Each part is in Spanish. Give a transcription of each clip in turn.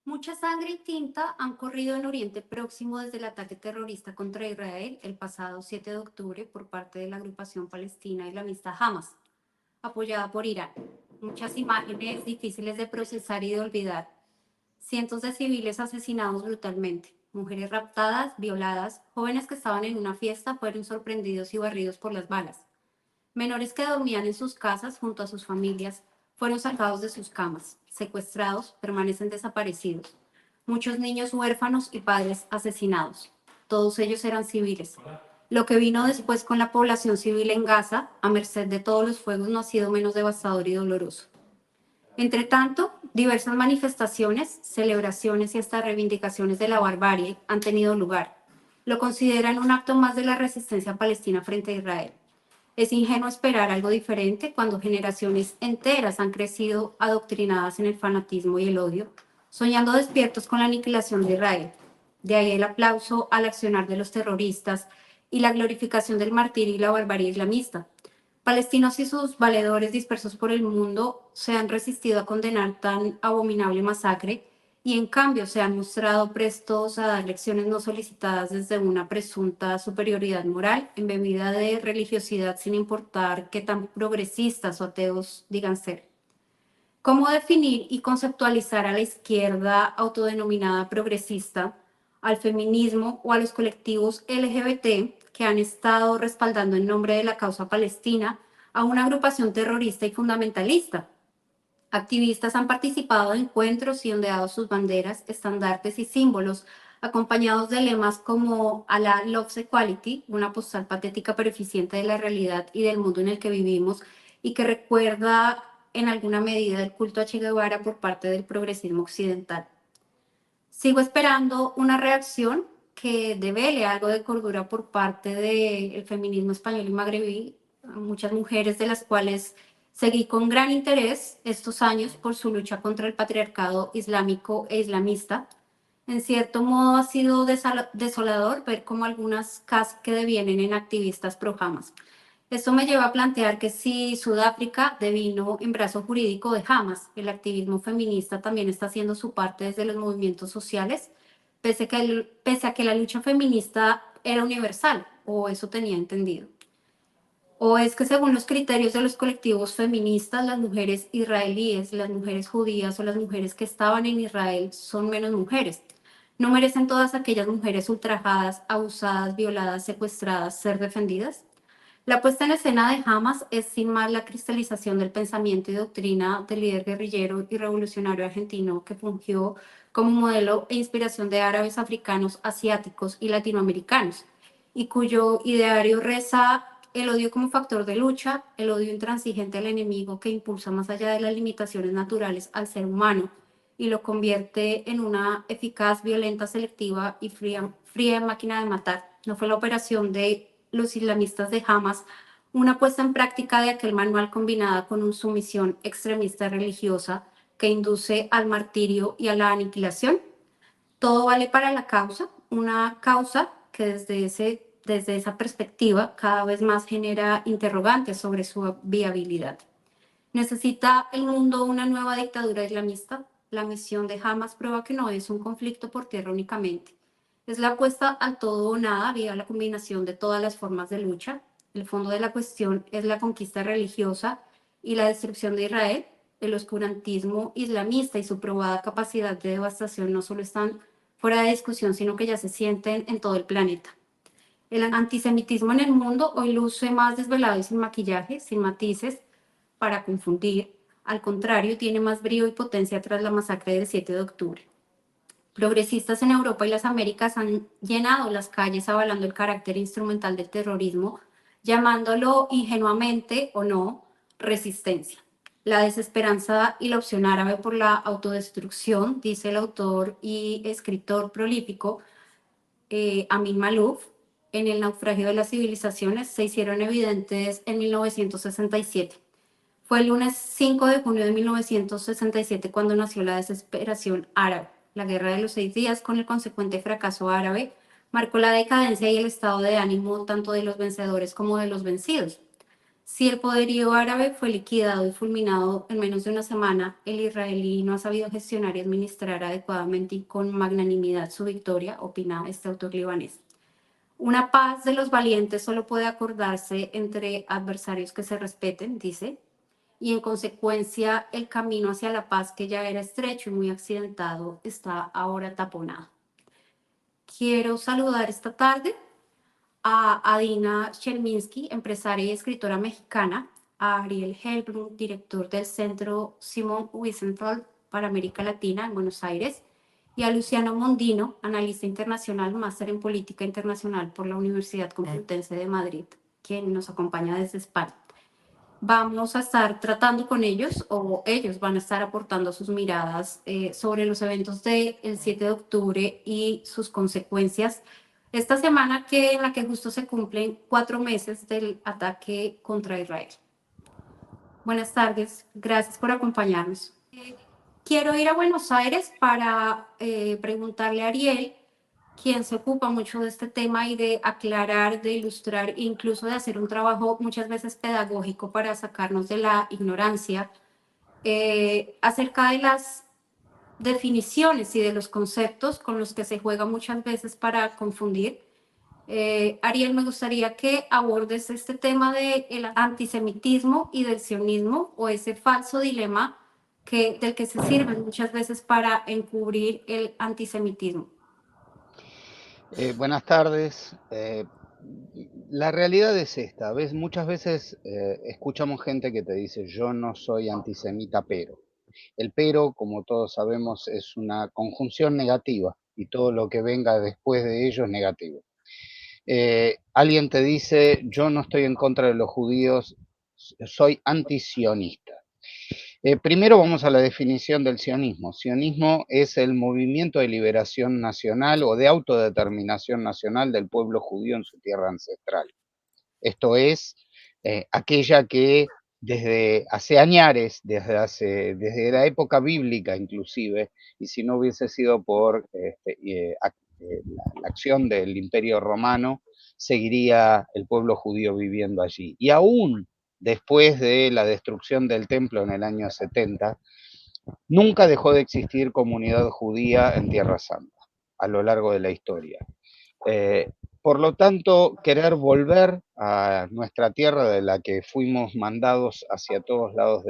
Mucha sangre y tinta han corrido en Oriente Próximo desde el ataque terrorista contra Israel el pasado 7 de octubre por parte de la agrupación palestina islamista Hamas, apoyada por Irán. Muchas imágenes difíciles de procesar y de olvidar. Cientos de civiles asesinados brutalmente, mujeres raptadas, violadas, jóvenes que estaban en una fiesta fueron sorprendidos y barridos por las balas. Menores que dormían en sus casas junto a sus familias fueron sacados de sus camas, secuestrados, permanecen desaparecidos. Muchos niños huérfanos y padres asesinados. Todos ellos eran civiles. Lo que vino después con la población civil en Gaza, a merced de todos los fuegos, no ha sido menos devastador y doloroso. Entre tanto, diversas manifestaciones, celebraciones y hasta reivindicaciones de la barbarie han tenido lugar. Lo consideran un acto más de la resistencia palestina frente a Israel. Es ingenuo esperar algo diferente cuando generaciones enteras han crecido adoctrinadas en el fanatismo y el odio, soñando despiertos con la aniquilación de Israel. De ahí el aplauso al accionar de los terroristas y la glorificación del martirio y la barbarie islamista. Palestinos y sus valedores dispersos por el mundo se han resistido a condenar tan abominable masacre y en cambio se han mostrado prestos a dar lecciones no solicitadas desde una presunta superioridad moral embebida de religiosidad sin importar qué tan progresistas o ateos digan ser. ¿Cómo definir y conceptualizar a la izquierda autodenominada progresista, al feminismo o a los colectivos LGBT que han estado respaldando en nombre de la causa palestina a una agrupación terrorista y fundamentalista? Activistas han participado en encuentros y ondeado sus banderas, estandartes y símbolos, acompañados de lemas como Allah Loves Equality, una postal patética pero eficiente de la realidad y del mundo en el que vivimos y que recuerda en alguna medida el culto a Che Guevara por parte del progresismo occidental. Sigo esperando una reacción que devele algo de cordura por parte del feminismo español y magrebí, muchas mujeres de las cuales seguí con gran interés estos años por su lucha contra el patriarcado islámico e islamista. En cierto modo ha sido desolador ver cómo algunas casi que devienen en activistas pro Hamas. Esto me lleva a plantear que si Sudáfrica devino en brazo jurídico de Hamas, el activismo feminista también está haciendo su parte desde los movimientos sociales, pese a que la lucha feminista era universal, o eso tenía entendido. ¿O es que según los criterios de los colectivos feministas, las mujeres israelíes, las mujeres judías o las mujeres que estaban en Israel son menos mujeres? ¿No merecen todas aquellas mujeres ultrajadas, abusadas, violadas, secuestradas ser defendidas? La puesta en escena de Hamas es sin más la cristalización del pensamiento y doctrina del líder guerrillero y revolucionario argentino que fungió como modelo e inspiración de árabes, africanos, asiáticos y latinoamericanos, y cuyo ideario reza el odio como factor de lucha, el odio intransigente al enemigo que impulsa más allá de las limitaciones naturales al ser humano y lo convierte en una eficaz, violenta, selectiva y fría máquina de matar. No fue la operación de los islamistas de Hamas una puesta en práctica de aquel manual combinada con una sumisión extremista religiosa que induce al martirio y a la aniquilación. Todo vale para la causa, una causa que desde esa perspectiva cada vez más genera interrogantes sobre su viabilidad. ¿Necesita el mundo una nueva dictadura islamista? La misión de Hamas prueba que no es un conflicto por tierra únicamente. Es la apuesta al todo o nada vía la combinación de todas las formas de lucha. El fondo de la cuestión es la conquista religiosa y la destrucción de Israel. El oscurantismo islamista y su probada capacidad de devastación no solo están fuera de discusión, sino que ya se sienten en todo el planeta. El antisemitismo en el mundo hoy luce más desvelado y sin maquillaje, sin matices, para confundir. Al contrario, tiene más brío y potencia tras la masacre del 7 de octubre. Progresistas en Europa y las Américas han llenado las calles avalando el carácter instrumental del terrorismo, llamándolo ingenuamente o no resistencia. La desesperanza y la opción árabe por la autodestrucción, dice el autor y escritor prolífico Amin Malouf, en El naufragio de las civilizaciones, se hicieron evidentes en 1967. Fue el lunes 5 de junio de 1967 cuando nació la desesperación árabe, la guerra de los 6 días con el consecuente fracaso árabe, marcó la decadencia y el estado de ánimo tanto de los vencedores como de los vencidos. Si el poderío árabe fue liquidado y fulminado en menos de una semana, el israelí no ha sabido gestionar y administrar adecuadamente y con magnanimidad su victoria, opina este autor libanés. Una paz de los valientes solo puede acordarse entre adversarios que se respeten, dice, y en consecuencia el camino hacia la paz, que ya era estrecho y muy accidentado, está ahora taponado. Quiero saludar esta tarde a Adina Cherminsky, empresaria y escritora mexicana, a Ariel Helbrun, director del Centro Simon Wiesenthal para América Latina en Buenos Aires, y a Luciano Mondino, analista internacional, máster en política internacional por la Universidad Complutense de Madrid, quien nos acompaña desde España. Vamos a estar tratando con ellos o ellos van a estar aportando sus miradas sobre los eventos del 7 de octubre y sus consecuencias. Esta semana en la que justo se cumplen 4 meses del ataque contra Israel. Buenas tardes, gracias por acompañarnos. Quiero ir a Buenos Aires para preguntarle a Ariel, quien se ocupa mucho de este tema y de aclarar, de ilustrar, incluso de hacer un trabajo muchas veces pedagógico para sacarnos de la ignorancia, acerca de las definiciones y de los conceptos con los que se juega muchas veces para confundir. Ariel, me gustaría que abordes este tema del antisemitismo y del sionismo, o ese falso dilema del que se sirven muchas veces para encubrir el antisemitismo. Buenas tardes. La realidad es esta. Muchas veces escuchamos gente que te dice, yo no soy antisemita, pero. El pero, como todos sabemos, es una conjunción negativa y todo lo que venga después de ello es negativo. Alguien te dice, yo no estoy en contra de los judíos, soy antisionista. Primero vamos a la definición del sionismo. Sionismo es el movimiento de liberación nacional o de autodeterminación nacional del pueblo judío en su tierra ancestral. Esto es aquella que desde hace añares, desde la época bíblica inclusive, y si no hubiese sido por la acción del Imperio Romano, seguiría el pueblo judío viviendo allí. Y aún después de la destrucción del templo en el año 70, nunca dejó de existir comunidad judía en Tierra Santa a lo largo de la historia. Por lo tanto, querer volver a nuestra tierra de la que fuimos mandados hacia todos lados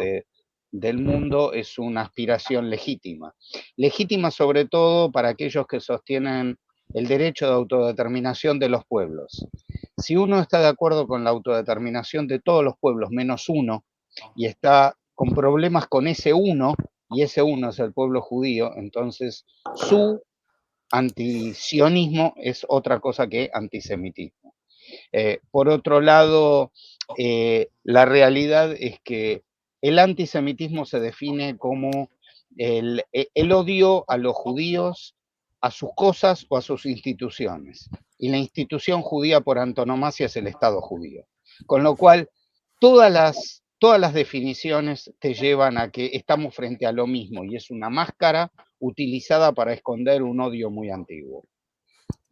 del mundo es una aspiración legítima. Legítima sobre todo para aquellos que sostienen el derecho de autodeterminación de los pueblos. Si uno está de acuerdo con la autodeterminación de todos los pueblos menos uno y está con problemas con ese uno, y ese uno es el pueblo judío, entonces su antisionismo es otra cosa que antisemitismo. Por otro lado, la realidad es que el antisemitismo se define como el odio a los judíos, a sus cosas o a sus instituciones. Y la institución judía por antonomasia es el Estado judío. Con lo cual, todas las definiciones te llevan a que estamos frente a lo mismo y es una máscara utilizada para esconder un odio muy antiguo.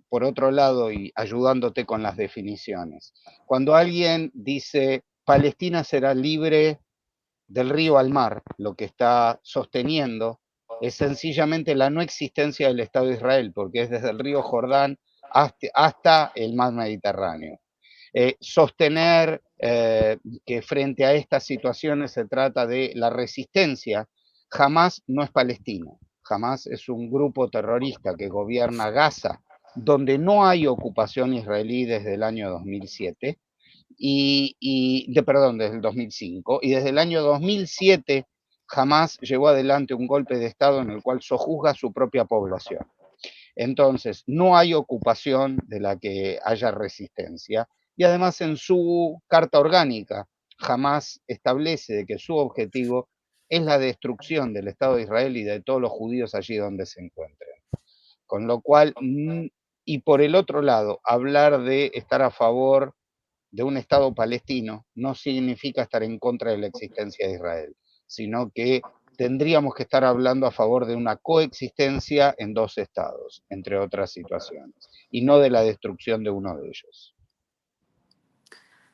Por otro lado, y ayudándote con las definiciones, cuando alguien dice Palestina será libre del río al mar, lo que está sosteniendo es sencillamente la no existencia del Estado de Israel, porque es desde el río Jordán hasta el mar Mediterráneo. Sostener que frente a estas situaciones se trata de la resistencia, jamás no es Palestina, jamás es un grupo terrorista que gobierna Gaza, donde no hay ocupación israelí desde el año 2007, desde el 2005, y desde el año 2007 jamás llevó adelante un golpe de Estado en el cual sojuzga a su propia población. Entonces, no hay ocupación de la que haya resistencia y además en su carta orgánica jamás establece de que su objetivo es la destrucción del Estado de Israel y de todos los judíos allí donde se encuentren. Con lo cual, y por el otro lado, hablar de estar a favor de un Estado palestino no significa estar en contra de la existencia de Israel, sino que tendríamos que estar hablando a favor de una coexistencia en dos estados, entre otras situaciones. y no de la destrucción de uno de ellos.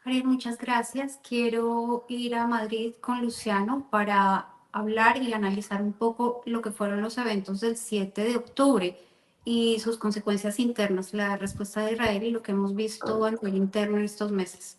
Ariel, muchas gracias. Quiero ir a Madrid con Luciano para hablar y analizar un poco lo que fueron los eventos del 7 de octubre y sus consecuencias internas, la respuesta de Israel y lo que hemos visto a nivel interno en estos meses.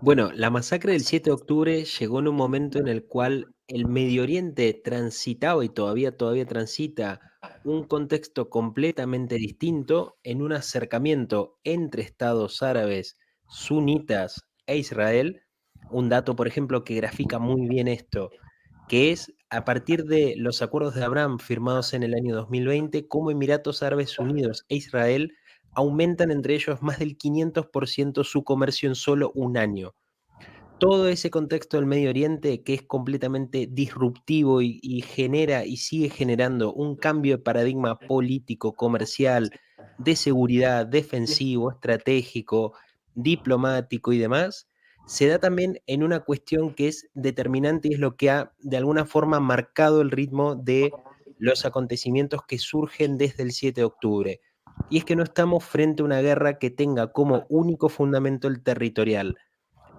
Bueno, la masacre del 7 de octubre llegó en un momento en el cual el Medio Oriente transitaba y todavía transita un contexto completamente distinto en un acercamiento entre estados árabes sunitas e Israel. Un dato, por ejemplo, que grafica muy bien esto, que es a partir de los acuerdos de Abraham firmados en el año 2020, cómo Emiratos Árabes Unidos e Israel aumentan entre ellos más del 500% su comercio en solo un año. Todo ese contexto del Medio Oriente que es completamente disruptivo y genera y sigue generando un cambio de paradigma político, comercial, de seguridad, defensivo, estratégico, diplomático y demás, se da también en una cuestión que es determinante y es lo que ha de alguna forma marcado el ritmo de los acontecimientos que surgen desde el 7 de octubre. Y es que no estamos frente a una guerra que tenga como único fundamento el territorial.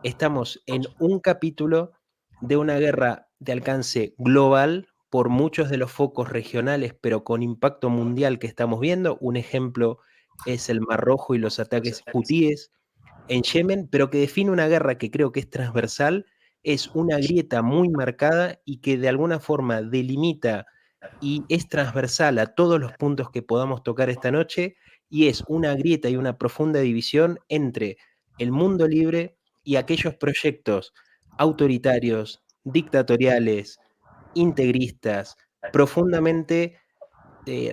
Estamos en un capítulo de una guerra de alcance global por muchos de los focos regionales, pero con impacto mundial que estamos viendo. Un ejemplo es el Mar Rojo y los ataques hutíes en Yemen, pero que define una guerra que creo que es transversal, es una grieta muy marcada y que de alguna forma delimita y es transversal a todos los puntos que podamos tocar esta noche, y es una grieta y una profunda división entre el mundo libre y aquellos proyectos autoritarios, dictatoriales, integristas, profundamente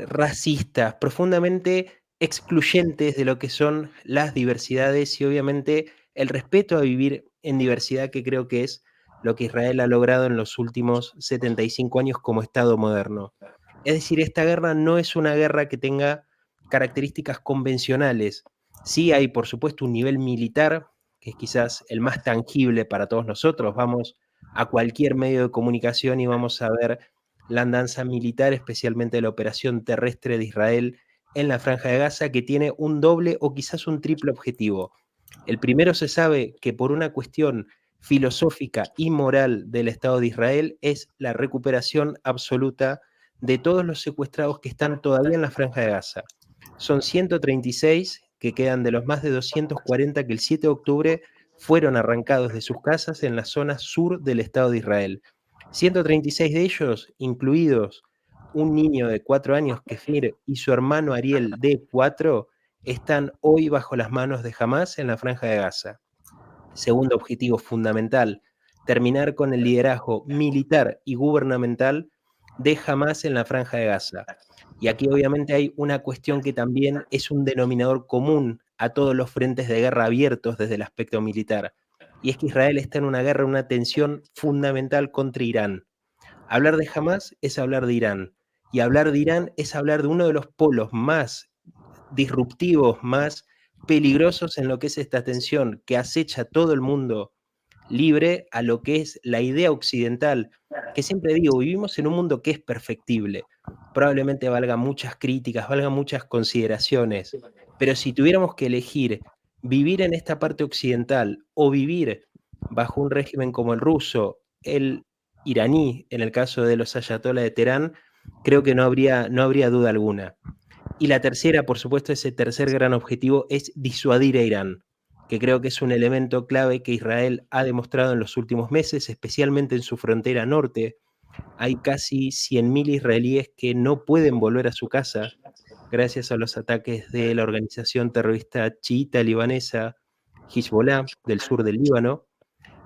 racistas, profundamente excluyentes de lo que son las diversidades y obviamente el respeto a vivir en diversidad, que creo que es lo que Israel ha logrado en los últimos 75 años como Estado moderno. Es decir, esta guerra no es una guerra que tenga características convencionales. Sí hay, por supuesto, un nivel militar, que es quizás el más tangible para todos nosotros. Vamos a cualquier medio de comunicación y vamos a ver la andanza militar, especialmente la operación terrestre de Israel en la Franja de Gaza, que tiene un doble o quizás un triple objetivo. El primero se sabe que por una cuestión filosófica y moral del Estado de Israel es la recuperación absoluta de todos los secuestrados que están todavía en la Franja de Gaza. Son 136 que quedan de los más de 240 que el 7 de octubre fueron arrancados de sus casas en la zona sur del Estado de Israel. 136 de ellos, incluidos un niño de 4 años, Kefir, y su hermano Ariel, de 4, están hoy bajo las manos de Hamás en la Franja de Gaza. Segundo objetivo fundamental, terminar con el liderazgo militar y gubernamental de Hamás en la Franja de Gaza. Y aquí obviamente hay una cuestión que también es un denominador común a todos los frentes de guerra abiertos desde el aspecto militar. Y es que Israel está en una guerra, una tensión fundamental contra Irán. Hablar de Hamás es hablar de Irán. Y hablar de Irán es hablar de uno de los polos más disruptivos, más peligrosos en lo que es esta tensión que acecha a todo el mundo libre a lo que es la idea occidental, que siempre digo, vivimos en un mundo que es perfectible. Probablemente valga muchas críticas, valga muchas consideraciones, pero si tuviéramos que elegir vivir en esta parte occidental o vivir bajo un régimen como el ruso, el iraní, en el caso de los ayatollah de Teherán, creo que no habría duda alguna. Y la tercera, por supuesto, ese tercer gran objetivo es disuadir a Irán, que creo que es un elemento clave que Israel ha demostrado en los últimos meses, especialmente en su frontera norte. Hay casi 100.000 israelíes que no pueden volver a su casa gracias a los ataques de la organización terrorista chiita libanesa Hezbollah del sur del Líbano,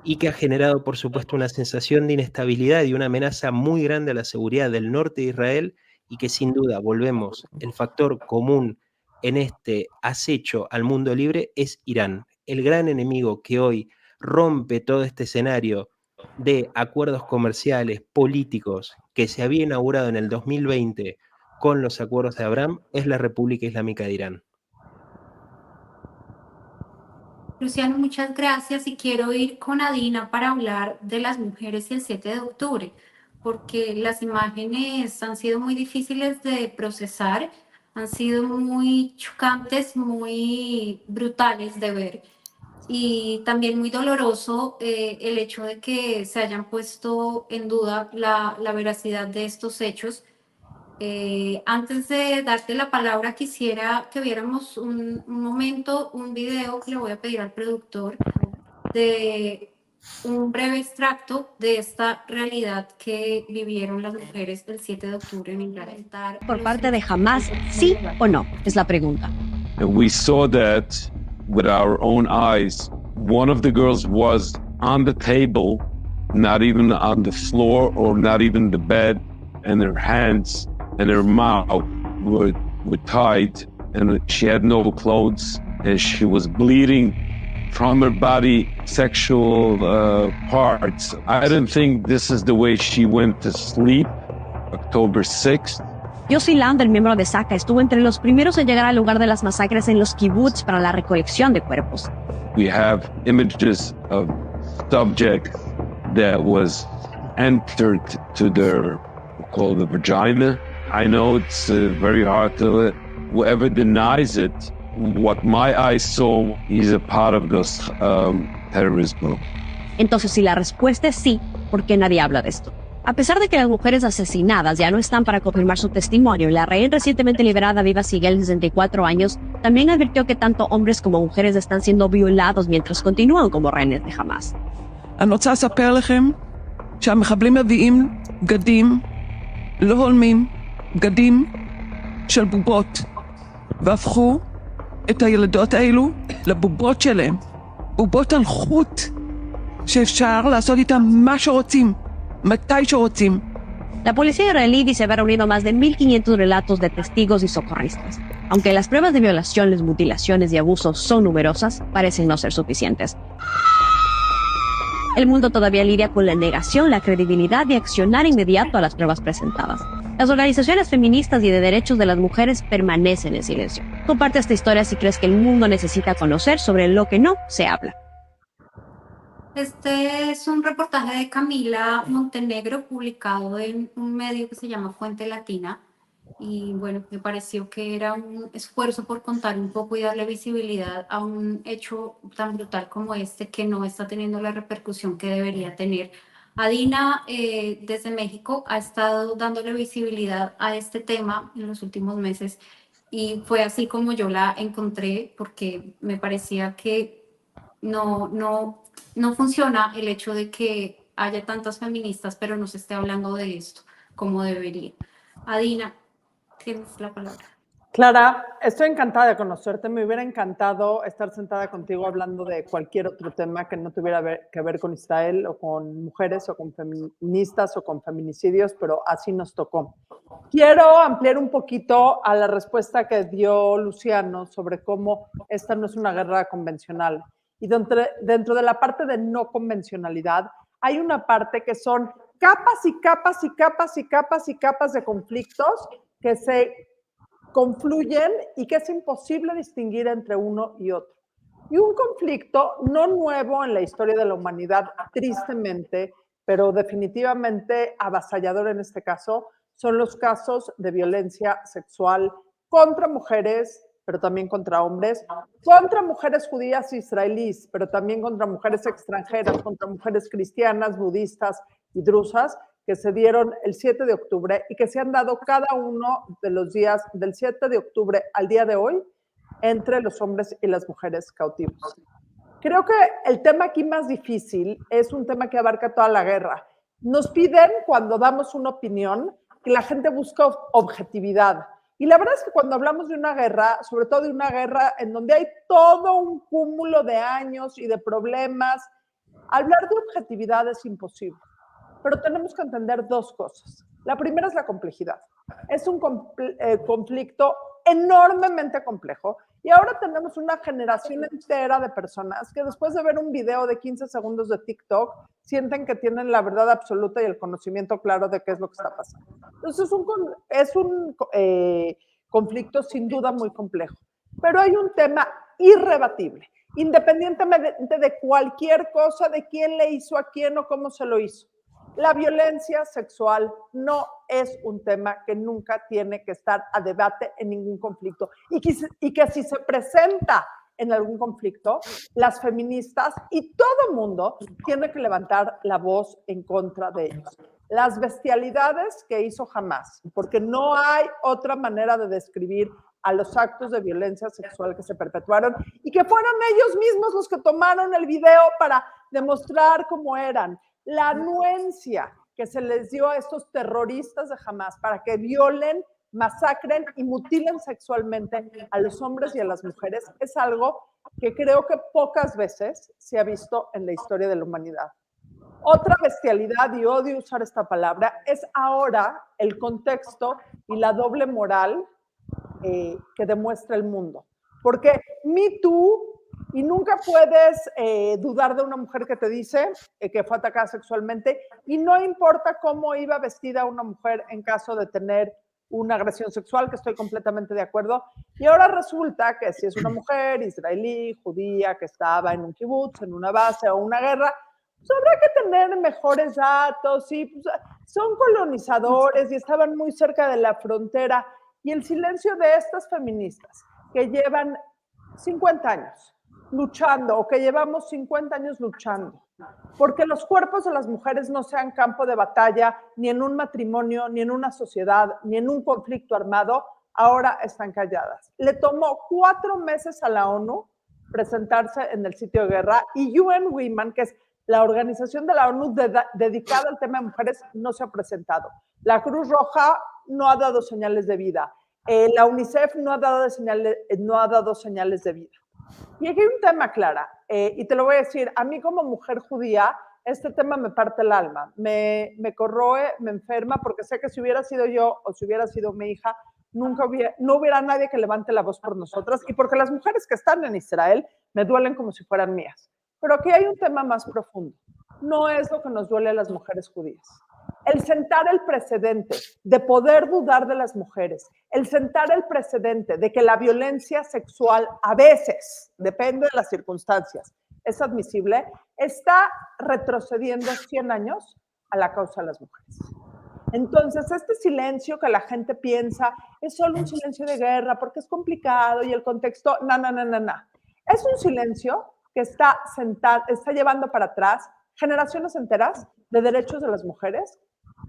y que ha generado, por supuesto, una sensación de inestabilidad y una amenaza muy grande a la seguridad del norte de Israel, y que sin duda, volvemos, el factor común en este acecho al mundo libre es Irán, el gran enemigo que hoy rompe todo este escenario de acuerdos comerciales, políticos, que se había inaugurado en el 2020 con los acuerdos de Abraham, es la República Islámica de Irán. Luciano, muchas gracias y quiero ir con Adina para hablar de las mujeres y el 7 de octubre, porque las imágenes han sido muy difíciles de procesar. han sido muy chocantes, muy brutales de ver. Y también muy doloroso el hecho de que se hayan puesto en duda la veracidad de estos hechos. Antes de darte la palabra, quisiera que viéramos un momento, un video que le voy a pedir al productor de un breve extracto de esta realidad que vivieron las mujeres el 7 de octubre en Israel. Por parte de Hamas, ¿sí o no? Es la pregunta. And we saw that with our own eyes. One of the girls was on the table, not even on the floor or not even the bed, and her hands and her mouth were tied, and she had no clothes, and she was bleeding from her body, sexual parts. I don't think this is the way she went to sleep, October 6th. Yossi Land, el miembro de Zaka, estuvo entre los primeros en llegar al lugar de las masacres en los kibbutz para la recolección de cuerpos. We have images of subject that was entered to their, called the vagina. I know it's very hard to, whoever denies it, what my eyes saw is a part of this terrorism. Entonces, si la respuesta es sí, ¿por qué nadie habla de esto? A pesar de que las mujeres asesinadas ya no están para confirmar su testimonio, la rehén recientemente liberada, Aviva Siegel, de 64 años, también advirtió que tanto hombres como mujeres están siendo violados mientras continúan como rehenes de Hamas. אני רוצה לספר לכם שהמחבלים מביאים בגדים לא הולמים, בגדים של בובות, והפכו את הילדות האלו לבובות שלהם, בובות על חוט שאפשר לעשות איתם מה שרוצים, מתי שרוצים. La policía israelí dice haber reunido más de 1.500 relatos de testigos y socorristas. Aunque las pruebas de violaciones, mutilaciones y abusos son numerosas, parecen no ser suficientes. El mundo todavía lidia con la negación, la credibilidad y accionar inmediato a las pruebas presentadas. Las organizaciones feministas y de derechos de las mujeres permanecen en silencio. Comparte esta historia si crees que el mundo necesita conocer sobre lo que no se habla. Este es un reportaje de Camila Montenegro publicado en un medio que se llama Fuente Latina. Y bueno, me pareció que era un esfuerzo por contar un poco y darle visibilidad a un hecho tan brutal como este, que no está teniendo la repercusión que debería tener. Adina, desde México, ha estado dándole visibilidad a este tema en los últimos meses y fue así como yo la encontré, porque me parecía que no funciona el hecho de que haya tantas feministas pero no se esté hablando de esto como debería. Adina, tienes la palabra. Clara, estoy encantada de conocerte. Me hubiera encantado estar sentada contigo hablando de cualquier otro tema que no tuviera que ver con Israel o con mujeres o con feministas o con feminicidios, pero así nos tocó. Quiero ampliar un poquito a la respuesta que dio Luciano sobre cómo esta no es una guerra convencional. Y dentro de la parte de no convencionalidad, hay una parte que son capas y capas y capas y capas y capas de conflictos que se confluyen y que es imposible distinguir entre uno y otro. Y un conflicto no nuevo en la historia de la humanidad, tristemente, pero definitivamente avasallador en este caso, son los casos de violencia sexual contra mujeres, pero también contra hombres, contra mujeres judías e israelíes, pero también contra mujeres extranjeras, contra mujeres cristianas, budistas y drusas, que se dieron el 7 de octubre y que se han dado cada uno de los días del 7 de octubre al día de hoy entre los hombres y las mujeres cautivos. Creo que el tema aquí más difícil es un tema que abarca toda la guerra. Nos piden, cuando damos una opinión, que la gente busque objetividad. Y la verdad es que cuando hablamos de una guerra, sobre todo de una guerra en donde hay todo un cúmulo de años y de problemas, hablar de objetividad es imposible. Pero tenemos que entender dos cosas. La primera es la complejidad. Es un conflicto enormemente complejo y ahora tenemos una generación entera de personas que después de ver un video de 15 segundos de TikTok sienten que tienen la verdad absoluta y el conocimiento claro de qué es lo que está pasando. Entonces es un conflicto sin duda muy complejo, pero hay un tema irrebatible, independientemente de cualquier cosa, de quién le hizo a quién o cómo se lo hizo. La violencia sexual no es un tema que nunca tiene que estar a debate en ningún conflicto y que si se presenta en algún conflicto, las feministas y todo mundo tiene que levantar la voz en contra de ellos. Las bestialidades que hizo Hamás, porque no hay otra manera de describir a los actos de violencia sexual que se perpetuaron y que fueron ellos mismos los que tomaron el video para demostrar cómo eran. La anuencia que se les dio a estos terroristas de Hamás para que violen, masacren y mutilen sexualmente a los hombres y a las mujeres es algo que creo que pocas veces se ha visto en la historia de la humanidad. Otra bestialidad, y odio usar esta palabra, es ahora el contexto y la doble moral que demuestra el mundo. Porque Me Too, y nunca puedes dudar de una mujer que te dice que fue atacada sexualmente, y no importa cómo iba vestida una mujer en caso de tener una agresión sexual, que estoy completamente de acuerdo. Y ahora resulta que si es una mujer israelí, judía, que estaba en un kibutz, en una base o una guerra, pues habrá que tener mejores datos, y pues, son colonizadores y estaban muy cerca de la frontera. Y el silencio de estas feministas que llevan 50 años luchando, o que llevamos 50 años luchando, porque los cuerpos de las mujeres no sean campo de batalla, ni en un matrimonio, ni en una sociedad, ni en un conflicto armado, ahora están calladas. Le tomó 4 meses a la ONU presentarse en el sitio de guerra, y UN Women, que es la organización de la ONU dedicada al tema de mujeres, no se ha presentado. La Cruz Roja no ha dado señales de vida. La UNICEF no ha dado señales de vida. Y aquí hay un tema, Clara, y te lo voy a decir, a mí como mujer judía, este tema me parte el alma, me corroe, me enferma, porque sé que si hubiera sido yo o si hubiera sido mi hija, no hubiera nadie que levante la voz por nosotras, y porque las mujeres que están en Israel me duelen como si fueran mías. Pero aquí hay un tema más profundo. No es lo que nos duele a las mujeres judías. El sentar el precedente de poder dudar de las mujeres, el sentar el precedente de que la violencia sexual a veces, depende de las circunstancias, es admisible, está retrocediendo 100 años a la causa de las mujeres. Entonces, este silencio que la gente piensa es solo un silencio de guerra porque es complicado y el contexto, no. Es un silencio que está llevando para atrás generaciones enteras de derechos de las mujeres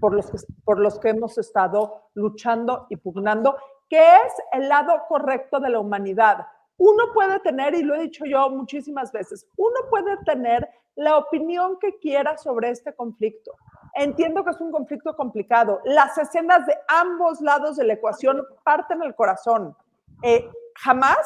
por los que hemos estado luchando y pugnando, que es el lado correcto de la humanidad. Uno puede tener, y lo he dicho yo muchísimas veces, uno puede tener la opinión que quiera sobre este conflicto. Entiendo que es un conflicto complicado. Las escenas de ambos lados de la ecuación parten el corazón. Jamás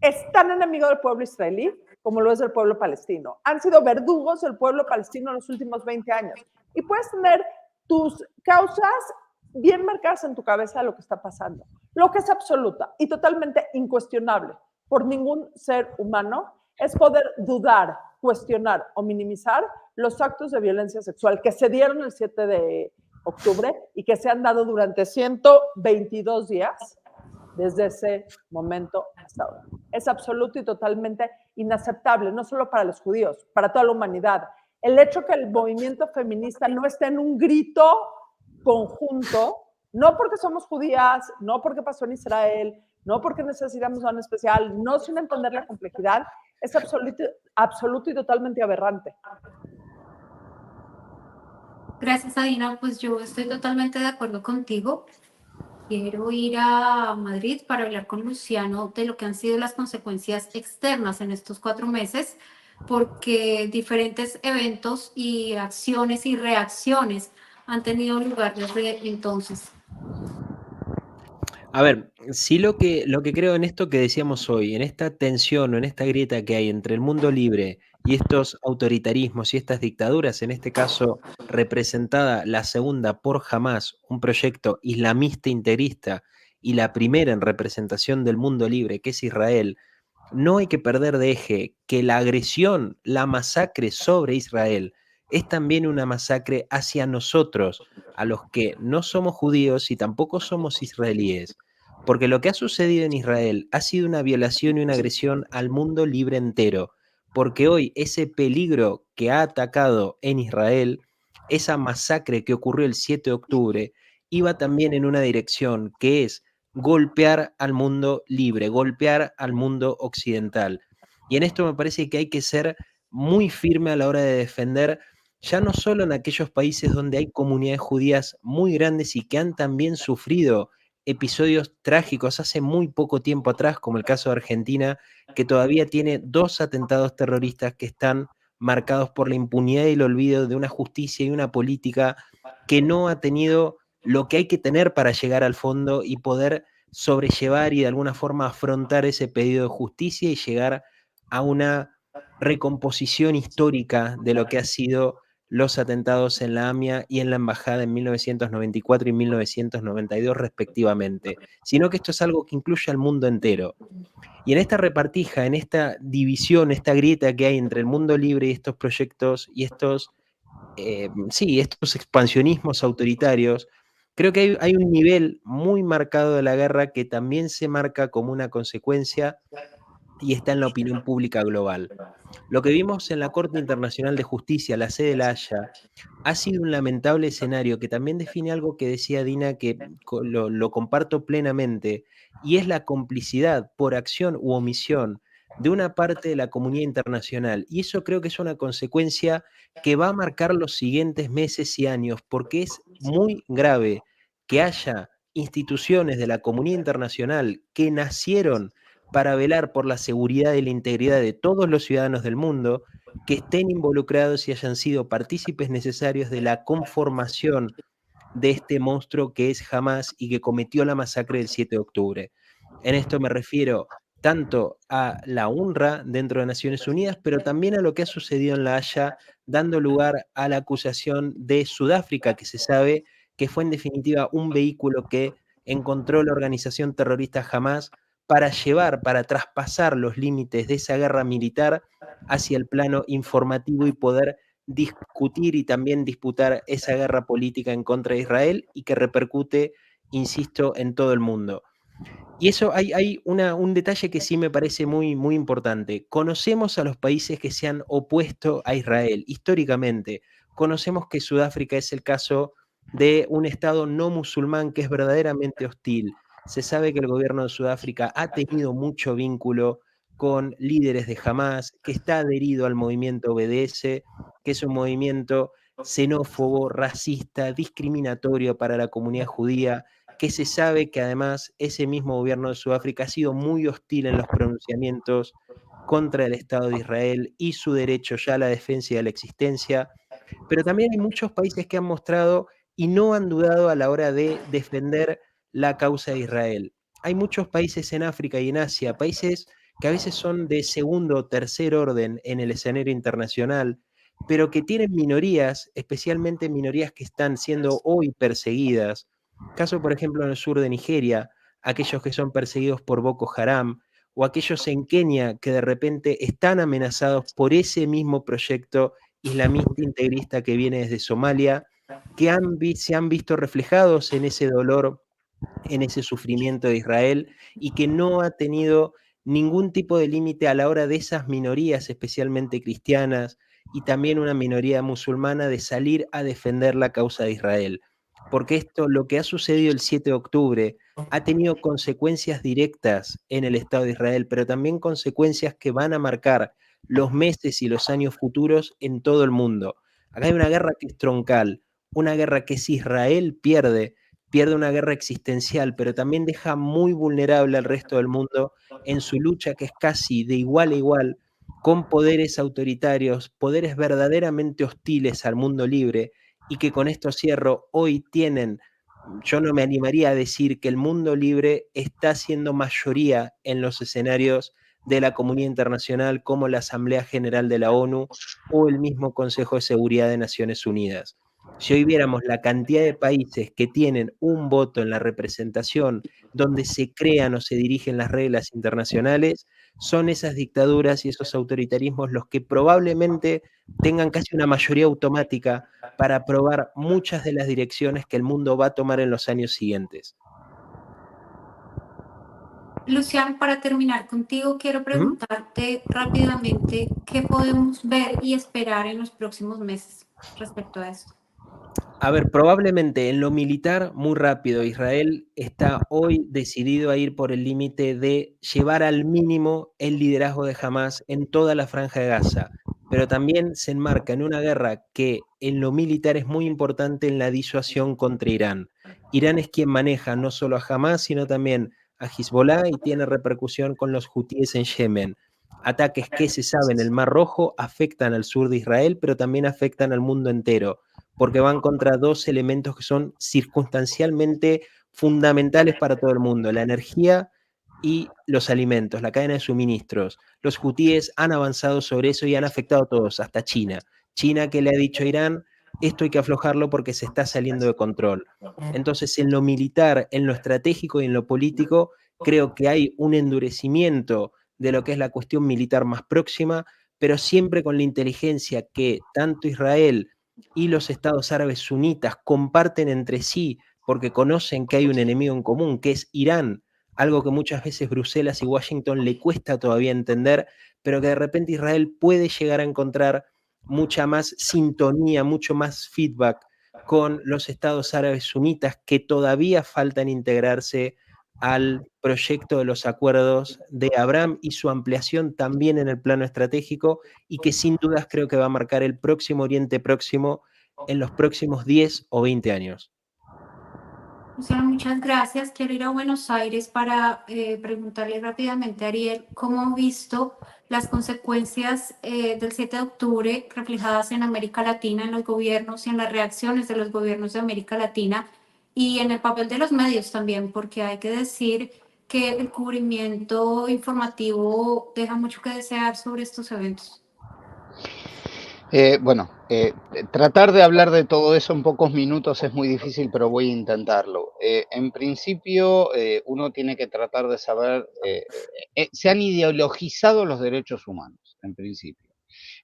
es tan enemigo del pueblo israelí como lo es del pueblo palestino. Han sido verdugos del pueblo palestino en los últimos 20 años. Y puedes tener tus causas bien marcadas en tu cabeza de lo que está pasando. Lo que es absoluta y totalmente incuestionable por ningún ser humano es poder dudar, cuestionar o minimizar los actos de violencia sexual que se dieron el 7 de octubre y que se han dado durante 122 días desde ese momento hasta ahora. Es absoluto y totalmente inaceptable, no solo para los judíos, para toda la humanidad. El hecho que el movimiento feminista no esté en un grito conjunto, no porque somos judías, no porque pasó en Israel, no porque necesitamos un especial, no sin entender la complejidad, es absoluto y totalmente aberrante. Gracias, Adina. Pues yo estoy totalmente de acuerdo contigo. Quiero ir a Madrid para hablar con Luciano de lo que han sido las consecuencias externas en estos 4 meses, porque diferentes eventos y acciones y reacciones han tenido lugar desde entonces. A ver, sí lo que creo en esto que decíamos hoy, en esta tensión o en esta grieta que hay entre el mundo libre y estos autoritarismos y estas dictaduras, en este caso representada la segunda por Hamás, un proyecto islamista integrista, y la primera en representación del mundo libre, que es Israel, no hay que perder de eje que la agresión, la masacre sobre Israel, es también una masacre hacia nosotros, a los que no somos judíos y tampoco somos israelíes. Porque lo que ha sucedido en Israel ha sido una violación y una agresión al mundo libre entero. Porque hoy ese peligro que ha atacado en Israel esa masacre que ocurrió el 7 de octubre iba también en una dirección, que es golpear al mundo libre, golpear al mundo occidental. Y en esto me parece que hay que ser muy firme a la hora de defender, ya no solo en aquellos países donde hay comunidades judías muy grandes y que han también sufrido episodios trágicos hace muy poco tiempo atrás, como el caso de Argentina, que todavía tiene 2 atentados terroristas que están marcados por la impunidad y el olvido de una justicia y una política que no ha tenido lo que hay que tener para llegar al fondo y poder sobrellevar y de alguna forma afrontar ese pedido de justicia y llegar a una recomposición histórica de lo que ha sido los atentados en la AMIA y en la Embajada en 1994 y 1992 respectivamente, sino que esto es algo que incluye al mundo entero. Y en esta repartija, en esta división, esta grieta que hay entre el mundo libre y estos proyectos y estos expansionismos autoritarios, creo que hay un nivel muy marcado de la guerra que también se marca como una consecuencia y está en la opinión pública global. Lo que vimos en la Corte Internacional de Justicia, la sede de la Haya, ha sido un lamentable escenario que también define algo que decía Dina, que lo comparto plenamente, y es la complicidad por acción u omisión de una parte de la comunidad internacional. Y eso creo que es una consecuencia que va a marcar los siguientes meses y años, porque es muy grave que haya instituciones de la comunidad internacional que nacieron para velar por la seguridad y la integridad de todos los ciudadanos del mundo, que estén involucrados y hayan sido partícipes necesarios de la conformación de este monstruo que es Hamás y que cometió la masacre del 7 de octubre. En esto me refiero tanto a la UNRWA dentro de Naciones Unidas, pero también a lo que ha sucedido en La Haya, dando lugar a la acusación de Sudáfrica, que se sabe que fue en definitiva un vehículo que encontró la organización terrorista Hamás para traspasar los límites de esa guerra militar hacia el plano informativo y poder discutir y también disputar esa guerra política en contra de Israel y que repercute, insisto, en todo el mundo. Y eso hay un detalle que sí me parece muy, muy importante. Conocemos a los países que se han opuesto a Israel históricamente. Conocemos que Sudáfrica es el caso de un Estado no musulmán que es verdaderamente hostil. Se sabe que el gobierno de Sudáfrica ha tenido mucho vínculo con líderes de Hamás, que está adherido al movimiento BDS, que es un movimiento xenófobo, racista, discriminatorio para la comunidad judía, que se sabe que además ese mismo gobierno de Sudáfrica ha sido muy hostil en los pronunciamientos contra el Estado de Israel y su derecho ya a la defensa y a la existencia, pero también hay muchos países que han mostrado y no han dudado a la hora de defender la causa de Israel. Hay muchos países en África y en Asia, países que a veces son de segundo o tercer orden en el escenario internacional, pero que tienen minorías, especialmente minorías que están siendo hoy perseguidas. Caso, por ejemplo, en el sur de Nigeria, aquellos que son perseguidos por Boko Haram, o aquellos en Kenia que de repente están amenazados por ese mismo proyecto islamista integrista que viene desde Somalia, que se han visto reflejados en ese dolor, en ese sufrimiento de Israel, y que no ha tenido ningún tipo de límite a la hora de esas minorías, especialmente cristianas, y también una minoría musulmana, de salir a defender la causa de Israel. Porque esto, lo que ha sucedido el 7 de octubre, ha tenido consecuencias directas en el Estado de Israel, pero también consecuencias que van a marcar los meses y los años futuros en todo el mundo. Acá hay una guerra que es troncal, una guerra que si Israel pierde una guerra existencial, pero también deja muy vulnerable al resto del mundo en su lucha, que es casi de igual a igual con poderes autoritarios, poderes verdaderamente hostiles al mundo libre, y que con esto cierro, hoy tienen, yo no me animaría a decir que el mundo libre está siendo mayoría en los escenarios de la comunidad internacional, como la Asamblea General de la ONU o el mismo Consejo de Seguridad de Naciones Unidas. Si hoy viéramos la cantidad de países que tienen un voto en la representación donde se crean o se dirigen las reglas internacionales, son esas dictaduras y esos autoritarismos los que probablemente tengan casi una mayoría automática para aprobar muchas de las direcciones que el mundo va a tomar en los años siguientes. Lucian, para terminar contigo, quiero preguntarte rápidamente qué podemos ver y esperar en los próximos meses respecto a esto. A ver, probablemente en lo militar, muy rápido, Israel está hoy decidido a ir por el límite de llevar al mínimo el liderazgo de Hamás en toda la franja de Gaza, pero también se enmarca en una guerra que en lo militar es muy importante en la disuasión contra Irán. Irán es quien maneja no solo a Hamás, sino también a Hezbollah y tiene repercusión con los hutíes en Yemen. Ataques que se sabe en el Mar Rojo afectan al sur de Israel, pero también afectan al mundo entero porque van contra dos elementos que son circunstancialmente fundamentales para todo el mundo, la energía y los alimentos, la cadena de suministros. Los hutíes han avanzado sobre eso y han afectado a todos, hasta China. China que le ha dicho a Irán, esto hay que aflojarlo porque se está saliendo de control. Entonces, en lo militar, en lo estratégico y en lo político, creo que hay un endurecimiento de lo que es la cuestión militar más próxima, pero siempre con la inteligencia que tanto Israel y los estados árabes sunitas comparten entre sí porque conocen que hay un enemigo en común, que es Irán, algo que muchas veces Bruselas y Washington le cuesta todavía entender, pero que de repente Israel puede llegar a encontrar mucha más sintonía, mucho más feedback con los estados árabes sunitas que todavía faltan integrarse al proyecto de los acuerdos de Abraham y su ampliación también en el plano estratégico y que sin dudas creo que va a marcar el próximo Oriente Próximo en los próximos 10 o 20 años. Luciano, muchas gracias. Quiero ir a Buenos Aires para preguntarle rápidamente a Ariel cómo ha visto las consecuencias del 7 de octubre reflejadas en América Latina, en los gobiernos y en las reacciones de los gobiernos de América Latina y en el papel de los medios también, porque hay que decir que el cubrimiento informativo deja mucho que desear sobre estos eventos. Bueno, tratar de hablar de todo eso en pocos minutos es muy difícil, pero voy a intentarlo. En principio, uno tiene que tratar de saber, se han ideologizado los derechos humanos, en principio.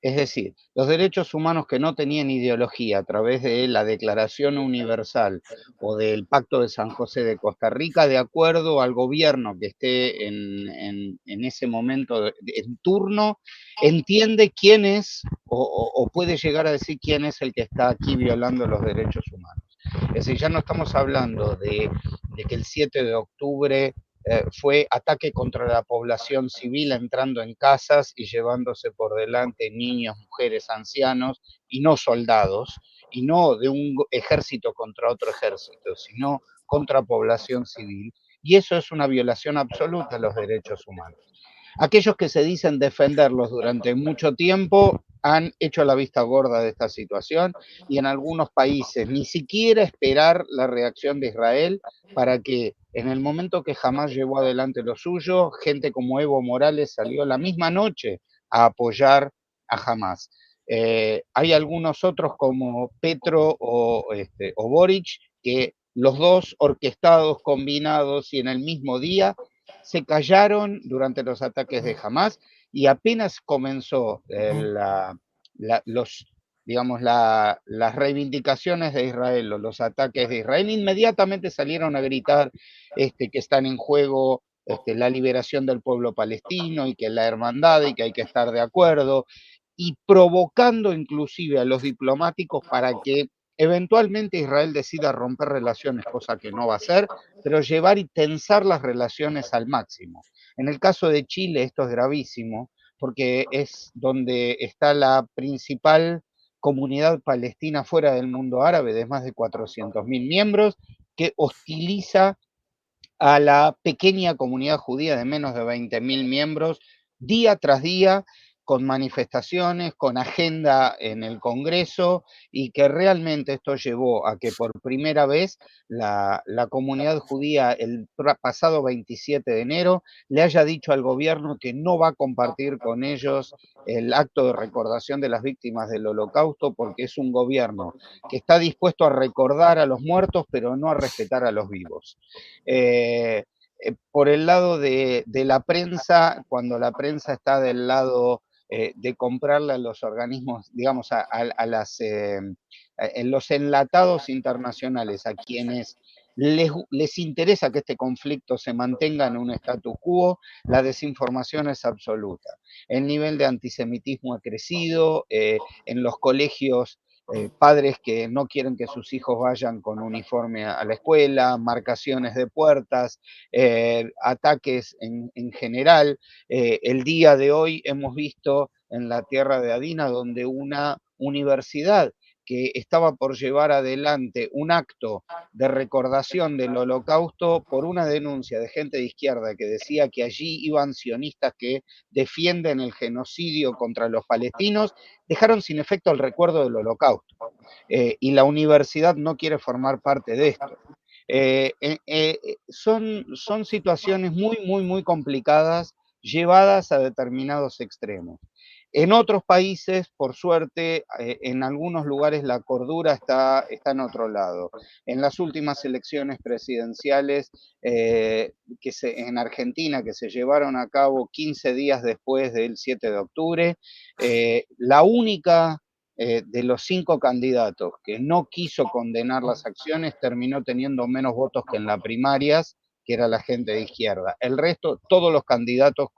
Es decir, los derechos humanos que no tenían ideología a través de la Declaración Universal o del Pacto de San José de Costa Rica, de acuerdo al gobierno que esté en ese momento en turno, entiende quién es o puede llegar a decir quién es el que está aquí violando los derechos humanos. Es decir, ya no estamos hablando de que el 7 de octubre fue ataque contra la población civil entrando en casas y llevándose por delante niños, mujeres, ancianos y no soldados, y no de un ejército contra otro ejército, sino contra población civil. Y eso es una violación absoluta de los derechos humanos. Aquellos que se dicen defenderlos durante mucho tiempo han hecho la vista gorda de esta situación y en algunos países ni siquiera esperar la reacción de Israel para que en el momento que jamás llevó adelante lo suyo, gente como Evo Morales salió la misma noche a apoyar a Hamas. Hay algunos otros como Petro o Boric que los dos orquestados, combinados y en el mismo día se callaron durante los ataques de Hamas y apenas comenzó las reivindicaciones de Israel o los ataques de Israel, inmediatamente salieron a gritar que están en juego la liberación del pueblo palestino y que la hermandad y que hay que estar de acuerdo, y provocando inclusive a los diplomáticos para que eventualmente Israel decida romper relaciones, cosa que no va a hacer, pero llevar y tensar las relaciones al máximo. En el caso de Chile esto es gravísimo porque es donde está la principal comunidad palestina fuera del mundo árabe de más de 400.000 miembros que hostiliza a la pequeña comunidad judía de menos de 20.000 miembros día tras día con manifestaciones, con agenda en el Congreso y que realmente esto llevó a que por primera vez la comunidad judía el pasado 27 de enero le haya dicho al gobierno que no va a compartir con ellos el acto de recordación de las víctimas del Holocausto porque es un gobierno que está dispuesto a recordar a los muertos pero no a respetar a los vivos. Por el lado de la prensa, cuando la prensa está del lado de comprarle a los organismos, digamos, en los enlatados internacionales, a quienes les interesa que este conflicto se mantenga en un status quo, la desinformación es absoluta. El nivel de antisemitismo ha crecido, en los colegios padres que no quieren que sus hijos vayan con uniforme a la escuela, marcaciones de puertas, ataques en general. El día de hoy hemos visto en la tierra de Adina, donde una universidad que estaba por llevar adelante un acto de recordación del Holocausto por una denuncia de gente de izquierda que decía que allí iban sionistas que defienden el genocidio contra los palestinos, dejaron sin efecto el recuerdo del Holocausto. Y la universidad no quiere formar parte de esto. Son situaciones muy complicadas llevadas a determinados extremos. En otros países, por suerte, en algunos lugares la cordura está en otro lado. En las últimas elecciones presidenciales en Argentina, que se llevaron a cabo 15 días después del 7 de octubre, la única de los 5 candidatos que no quiso condenar las acciones terminó teniendo menos votos que en las primarias, que era la gente de izquierda. El resto, todos los candidatos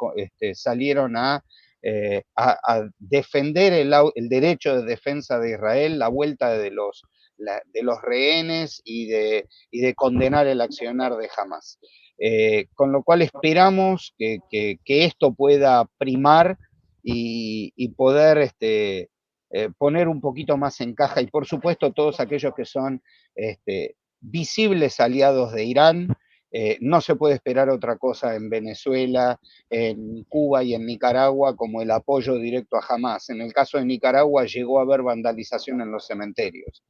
salieron a defender el derecho de defensa de Israel, la vuelta de los rehenes y de condenar el accionar de Hamas. Con lo cual esperamos que esto pueda primar y poder poner un poquito más en caja, y por supuesto todos aquellos que son visibles aliados de Irán. No se puede esperar otra cosa en Venezuela, en Cuba y en Nicaragua como el apoyo directo a Hamas. En el caso de Nicaragua llegó a haber vandalización en los cementerios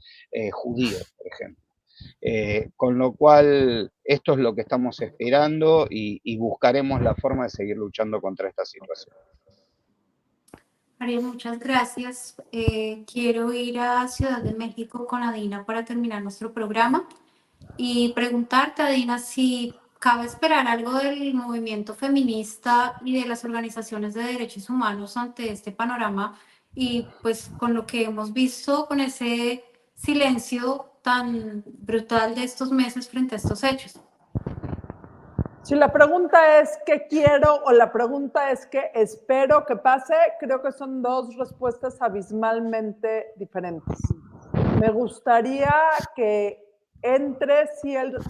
judíos, por ejemplo. Con lo cual, esto es lo que estamos esperando y buscaremos la forma de seguir luchando contra esta situación. María, muchas gracias. Quiero ir a Ciudad de México con Adina para terminar nuestro programa y preguntarte, Adina, si cabe esperar algo del movimiento feminista y de las organizaciones de derechos humanos ante este panorama y pues con lo que hemos visto, con ese silencio tan brutal de estos meses frente a estos hechos. Si la pregunta es qué quiero o la pregunta es qué espero que pase, creo que son dos respuestas abismalmente diferentes. Me gustaría que entre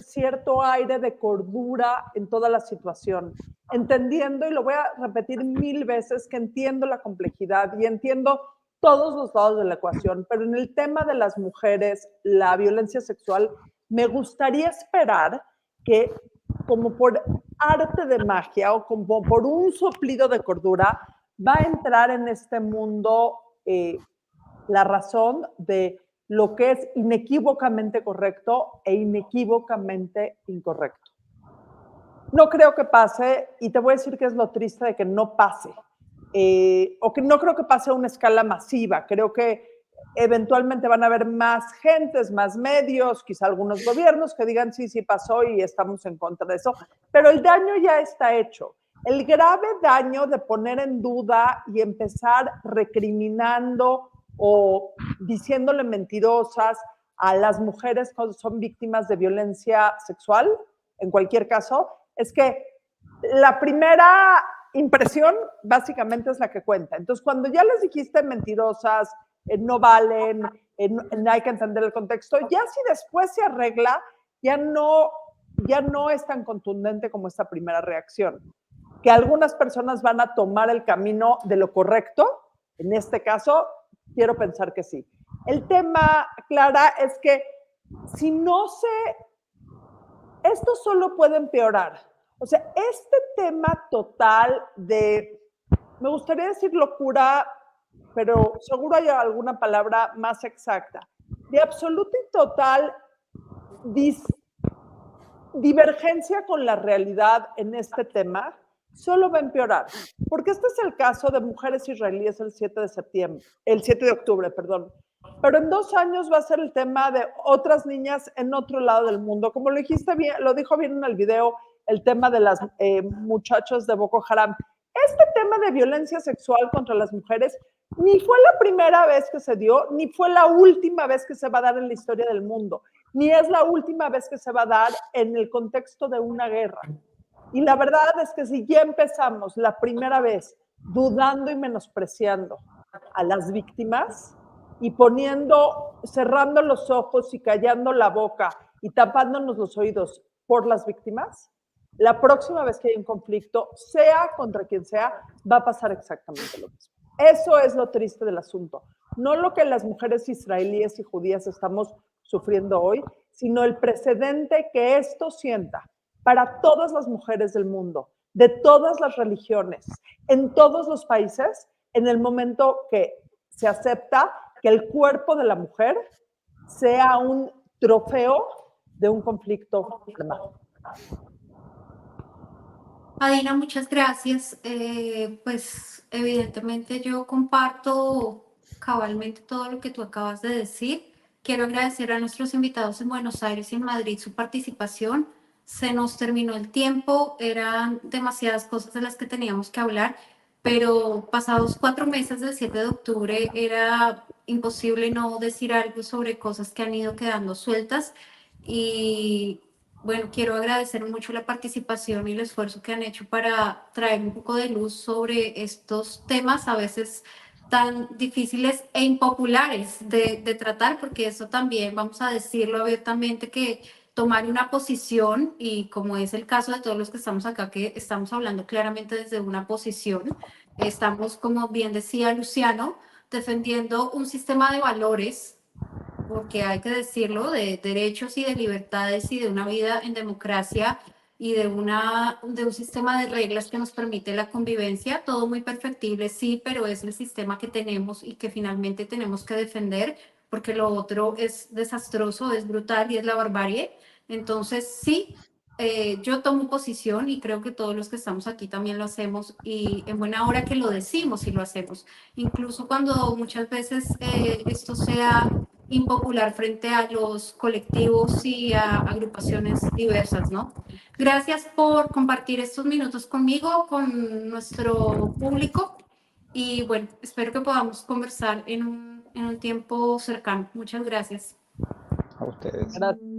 cierto aire de cordura en toda la situación, entendiendo, y lo voy a repetir 1000 veces, que entiendo la complejidad y entiendo todos los lados de la ecuación, pero en el tema de las mujeres, la violencia sexual, me gustaría esperar que, como por arte de magia o como por un soplido de cordura, va a entrar en este mundo la razón de lo que es inequívocamente correcto e inequívocamente incorrecto. No creo que pase, y te voy a decir que es lo triste de que no pase, o que no creo que pase a una escala masiva. Creo que eventualmente van a haber más gentes, más medios, quizá algunos gobiernos que digan sí pasó y estamos en contra de eso, pero el daño ya está hecho. El grave daño de poner en duda y empezar recriminando o diciéndole mentirosas a las mujeres cuando son víctimas de violencia sexual, en cualquier caso, es que la primera impresión básicamente es la que cuenta. Entonces, cuando ya les dijiste mentirosas, no valen, hay que entender el contexto, ya si después se arregla, ya no es tan contundente como esta primera reacción. Que algunas personas van a tomar el camino de lo correcto, en este caso, quiero pensar que sí. El tema, Clara, es que si no esto solo puede empeorar. O sea, este tema total de, me gustaría decir locura, pero seguro hay alguna palabra más exacta, de absoluta y total divergencia con la realidad en este tema, solo va a empeorar. Porque este es el caso de mujeres israelíes el 7 de octubre, perdón. Pero en 2 años va a ser el tema de otras niñas en otro lado del mundo. Como lo dijiste bien, lo dijo bien en el video, el tema de las muchachos de Boko Haram. Este tema de violencia sexual contra las mujeres ni fue la primera vez que se dio, ni fue la última vez que se va a dar en la historia del mundo, ni es la última vez que se va a dar en el contexto de una guerra. Y la verdad es que si ya empezamos la primera vez dudando y menospreciando a las víctimas, y cerrando los ojos y callando la boca y tapándonos los oídos por las víctimas, la próxima vez que hay un conflicto, sea contra quien sea, va a pasar exactamente lo mismo. Eso es lo triste del asunto. No lo que las mujeres israelíes y judías estamos sufriendo hoy, sino el precedente que esto sienta para todas las mujeres del mundo, de todas las religiones, en todos los países, en el momento que se acepta que el cuerpo de la mujer sea un trofeo de un conflicto armado. Adina, muchas gracias. Pues evidentemente yo comparto cabalmente todo lo que tú acabas de decir. Quiero agradecer a nuestros invitados en Buenos Aires y en Madrid su participación. Se nos terminó el tiempo, eran demasiadas cosas de las que teníamos que hablar, pero pasados 4 meses del 7 de octubre era imposible no decir algo sobre cosas que han ido quedando sueltas y bueno, quiero agradecer mucho la participación y el esfuerzo que han hecho para traer un poco de luz sobre estos temas, a veces tan difíciles e impopulares de tratar, porque eso también, vamos a decirlo abiertamente, que tomar una posición, y como es el caso de todos los que estamos acá, que estamos hablando claramente desde una posición, estamos, como bien decía Luciano, defendiendo un sistema de valores, porque hay que decirlo, de derechos y de libertades y de una vida en democracia y de un sistema de reglas que nos permite la convivencia, todo muy perfectible, sí, pero es el sistema que tenemos y que finalmente tenemos que defender, porque lo otro es desastroso, es brutal y es la barbarie. Entonces, sí, yo tomo posición y creo que todos los que estamos aquí también lo hacemos y en buena hora que lo decimos y lo hacemos, incluso cuando muchas veces esto sea impopular frente a los colectivos y a agrupaciones diversas, ¿no? Gracias por compartir estos minutos conmigo, con nuestro público y bueno, espero que podamos conversar en un tiempo cercano. Muchas gracias. A ustedes. Gracias.